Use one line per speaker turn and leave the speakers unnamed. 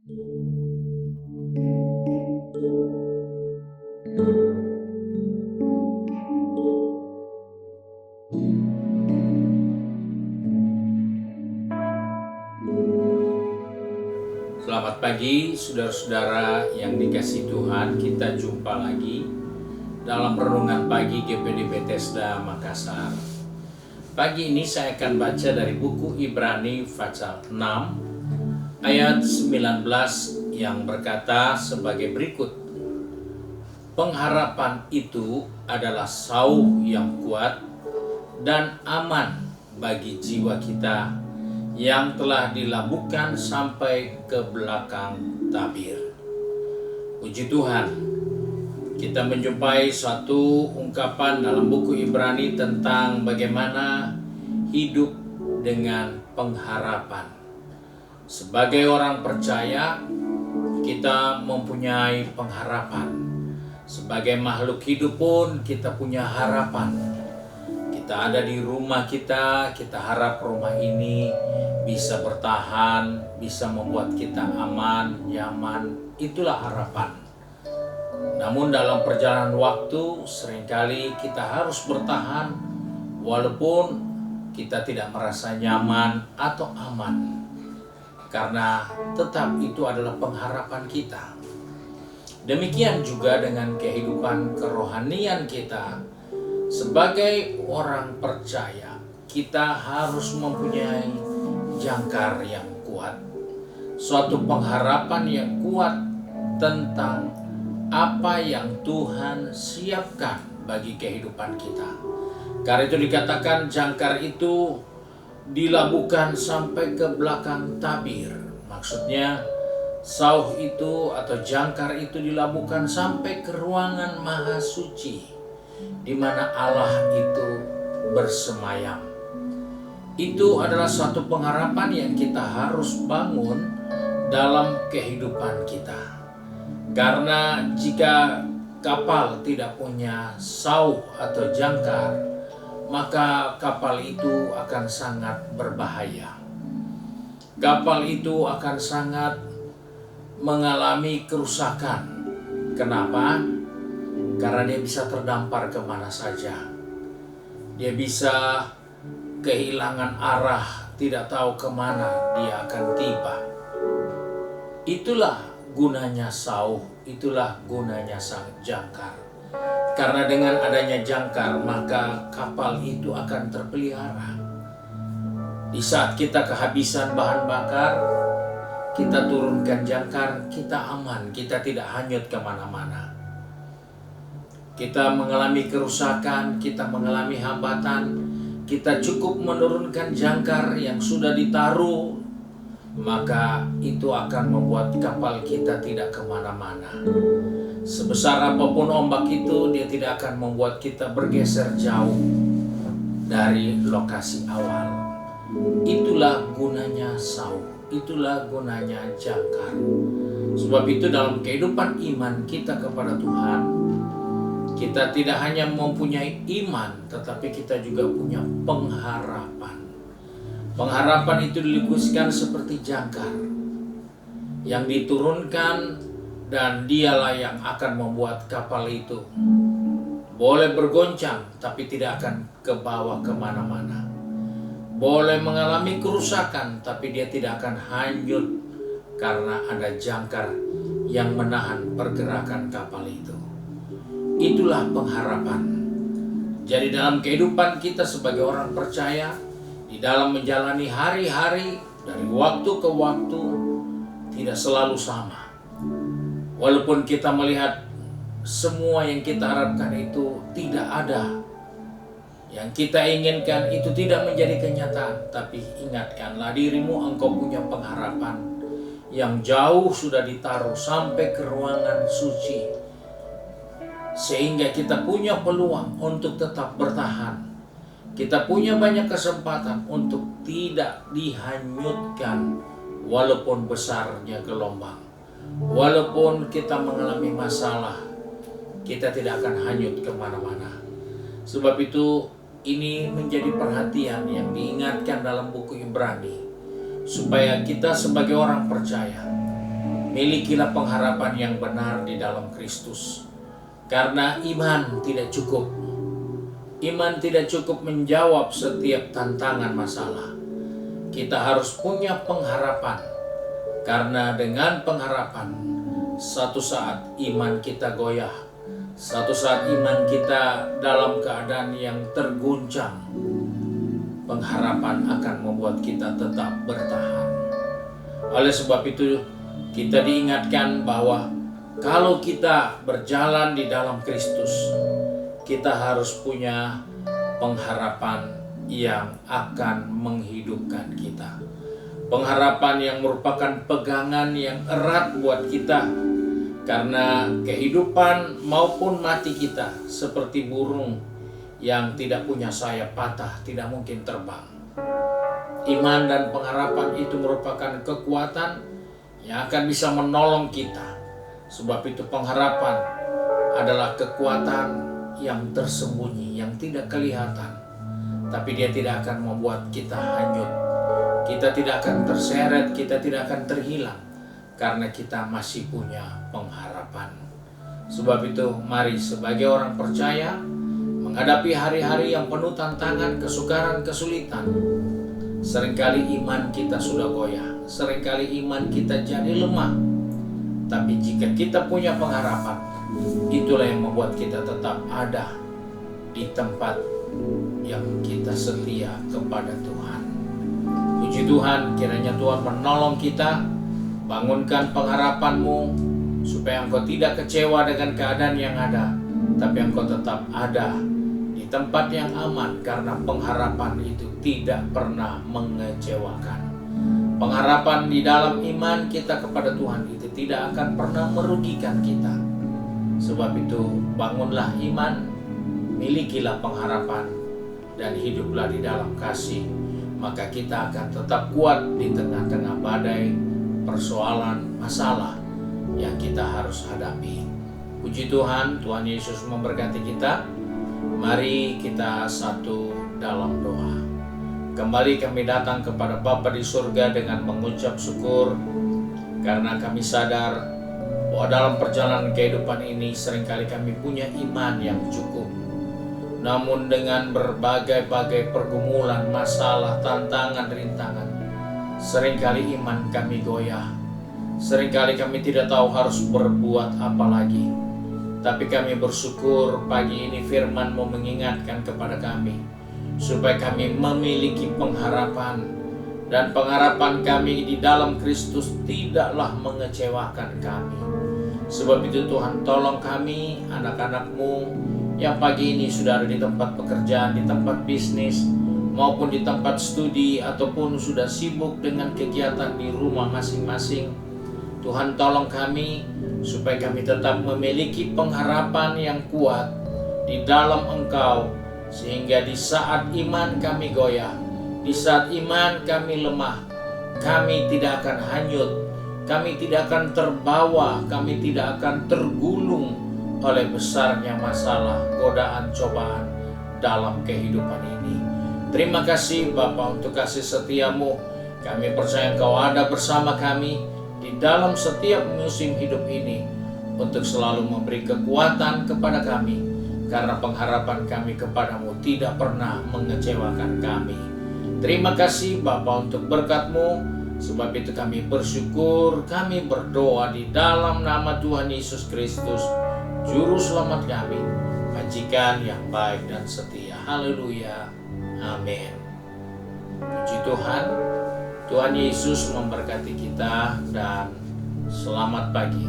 Selamat pagi saudara-saudara yang dikasihi Tuhan. Kita jumpa lagi dalam renungan pagi GPD Bethesda Makassar. Pagi ini saya akan baca dari buku Ibrani pasal 6 ayat 19 yang berkata sebagai berikut. Pengharapan itu adalah sauh yang kuat dan aman bagi jiwa kita yang telah dilabuhkan sampai ke belakang tabir. Puji Tuhan, kita menjumpai suatu ungkapan dalam buku Ibrani tentang bagaimana hidup dengan pengharapan. Sebagai orang percaya, kita mempunyai pengharapan. Sebagai makhluk hidup pun kita punya harapan. Kita ada di rumah kita harap rumah ini bisa bertahan, bisa membuat kita aman, nyaman. Itulah harapan. Namun dalam perjalanan waktu seringkali kita harus bertahan walaupun kita tidak merasa nyaman atau aman. Karena tetap itu adalah pengharapan kita. Demikian juga dengan kehidupan kerohanian kita. Sebagai orang percaya, kita harus mempunyai jangkar yang kuat, suatu pengharapan yang kuat tentang apa yang Tuhan siapkan bagi kehidupan kita. Karena itu dikatakan jangkar itu dilabuhkan sampai ke belakang tabir. Maksudnya sauh itu atau jangkar itu dilabuhkan sampai ke ruangan maha suci, di mana Allah itu bersemayam. Itu adalah suatu pengharapan yang kita harus bangun dalam kehidupan kita. Karena jika kapal tidak punya sauh atau jangkar, maka kapal itu akan sangat berbahaya. Kapal itu akan sangat mengalami kerusakan. Kenapa? Karena dia bisa terdampar kemana saja. Dia bisa kehilangan arah, tidak tahu kemana dia akan tiba. Itulah gunanya sauh, itulah gunanya sang jangkar. Karena dengan adanya jangkar, maka kapal itu akan terpelihara. Di saat kita kehabisan bahan bakar, kita turunkan jangkar, kita aman, kita tidak hanyut kemana-mana. Kita mengalami kerusakan, kita mengalami hambatan, kita cukup menurunkan jangkar yang sudah ditaruh, maka itu akan membuat kapal kita tidak kemana-mana. Sebesar apapun ombak itu, dia tidak akan membuat kita bergeser jauh dari lokasi awal. Itulah gunanya sauh, itulah gunanya jangkar. Sebab itu dalam kehidupan iman kita kepada Tuhan, kita tidak hanya mempunyai iman, tetapi kita juga punya pengharapan. Pengharapan itu dilukiskan seperti jangkar yang diturunkan, dan dialah yang akan membuat kapal itu boleh bergoncang, tapi tidak akan ke bawah kemana-mana. Boleh mengalami kerusakan, tapi dia tidak akan hanyut karena ada jangkar yang menahan pergerakan kapal itu. Itulah pengharapan. Jadi dalam kehidupan kita sebagai orang percaya, di dalam menjalani hari-hari dari waktu ke waktu, tidak selalu sama. Walaupun kita melihat semua yang kita harapkan itu tidak ada, yang kita inginkan itu tidak menjadi kenyataan, tapi ingatkanlah dirimu, engkau punya pengharapan yang jauh sudah ditaruh sampai ke ruangan suci, sehingga kita punya peluang untuk tetap bertahan. Kita punya banyak kesempatan untuk tidak dihanyutkan walaupun besarnya gelombang. Walaupun kita mengalami masalah, kita tidak akan hanyut kemana-mana. Sebab itu ini menjadi perhatian yang diingatkan dalam buku Ibrani, supaya kita sebagai orang percaya milikilah pengharapan yang benar di dalam Kristus. Karena iman tidak cukup. Iman tidak cukup menjawab setiap tantangan masalah. Kita harus punya pengharapan. Karena dengan pengharapan, satu saat iman kita goyah. Satu saat iman kita dalam keadaan yang terguncang. Pengharapan akan membuat kita tetap bertahan. Oleh sebab itu, kita diingatkan bahwa kalau kita berjalan di dalam Kristus, kita harus punya pengharapan yang akan menghidupkan kita. Pengharapan yang merupakan pegangan yang erat buat kita. Karena kehidupan maupun mati kita seperti burung yang tidak punya sayap patah, tidak mungkin terbang. Iman dan pengharapan itu merupakan kekuatan yang akan bisa menolong kita. Sebab itu pengharapan adalah kekuatan yang tersembunyi, yang tidak kelihatan. Tapi dia tidak akan membuat kita hanyut. Kita tidak akan terseret, kita tidak akan terhilang. Karena kita masih punya pengharapan. Sebab itu mari sebagai orang percaya menghadapi hari-hari yang penuh tantangan, kesukaran, kesulitan. Seringkali iman kita sudah goyah, seringkali iman kita jadi lemah. Tapi jika kita punya pengharapan, itulah yang membuat kita tetap ada di tempat yang kita setia kepada Tuhan. Puji Tuhan, kiranya Tuhan menolong kita, bangunkan pengharapanmu, supaya engkau tidak kecewa dengan keadaan yang ada, tapi engkau tetap ada di tempat yang aman, karena pengharapan itu tidak pernah mengecewakan. Pengharapan di dalam iman kita kepada Tuhan itu tidak akan pernah merugikan kita. Sebab itu bangunlah iman, milikilah pengharapan, dan hiduplah di dalam kasih. Maka kita akan tetap kuat di tengah-tengah badai, persoalan, masalah yang kita harus hadapi. Puji Tuhan, Tuhan Yesus memberkati kita. Mari kita satu dalam doa. Kembali kami datang kepada Bapa di surga dengan mengucap syukur, karena kami sadar bahwa dalam perjalanan kehidupan ini seringkali kami punya iman yang cukup. Namun dengan berbagai-bagai pergumulan, masalah, tantangan, rintangan, seringkali iman kami goyah. Seringkali kami tidak tahu harus berbuat apa lagi. Tapi kami bersyukur pagi ini firman-Mu mengingatkan kepada kami, supaya kami memiliki pengharapan. Dan pengharapan kami di dalam Kristus tidaklah mengecewakan kami. Sebab itu Tuhan, tolong kami, anak-anak-Mu yang pagi ini sudah ada di tempat pekerjaan, di tempat bisnis, maupun di tempat studi, ataupun sudah sibuk dengan kegiatan di rumah masing-masing. Tuhan, tolong kami supaya kami tetap memiliki pengharapan yang kuat di dalam Engkau, sehingga di saat iman kami goyah, di saat iman kami lemah, kami tidak akan hanyut, kami tidak akan terbawa, kami tidak akan tergulung oleh besarnya masalah, godaan, cobaan dalam kehidupan ini. Terima kasih Bapa untuk kasih setia-Mu. Kami percaya Engkau ada bersama kami di dalam setiap musim hidup ini, untuk selalu memberi kekuatan kepada kami, karena pengharapan kami kepadamu tidak pernah mengecewakan kami. Terima kasih Bapa untuk berkat-Mu. Sebab itu kami bersyukur, kami berdoa di dalam nama Tuhan Yesus Kristus, Juru Selamat kami, Majikan yang baik dan setia. Haleluya. Amin. Puji Tuhan. Tuhan Yesus memberkati kita dan selamat pagi.